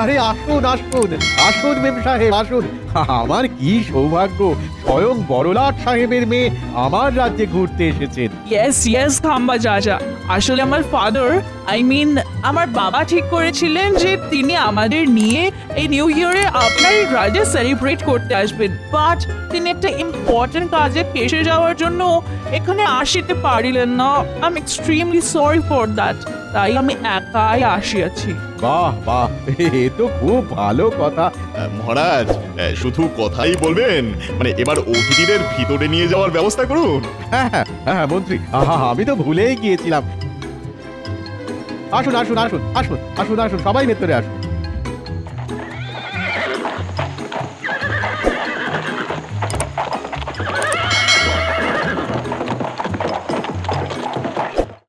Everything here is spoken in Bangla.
আরে আসুন আসুন আসুন মেম সাহেব আসুন। আমার কি সৌভাগ্য, স্বয়ং বড়লাট সাহেবের মেয়ে আমার রাজ্যে ঘুরতে এসেছেন। ইয়েস ইয়েস খাম্বা চাচা, আসলে আমার ফাদার আমার বাবা ঠিক করেছিলেন যে তিনি আমাদের নিয়ে এই নিউ ইয়ারে আপনার এই রাজ্যে সেলিব্রেট করতে আসবেন, বাট তিনি একটা ইম্পর্টেন্ট কাজে ফেসে যাওয়ার জন্য এখানে আসতে পারিলেন না। I am extremely sorry for that, তাই আমি একাই আসিয়াছি। বাহ বাহ, এ তো খুব ভালো কথা। মহারাজ, শুধু কথাই বলবেন? মানে এবার অতিথিদের ভিতরে নিয়ে যাওয়ার ব্যবস্থা করুন। হ্যাঁ হ্যাঁ হ্যাঁ মন্ত্রী, আমি তো ভুলেই গিয়েছিলাম। আসুন আসুন আসুন আসুন আসুন আসুন, সবাই ভেতরে আসুন।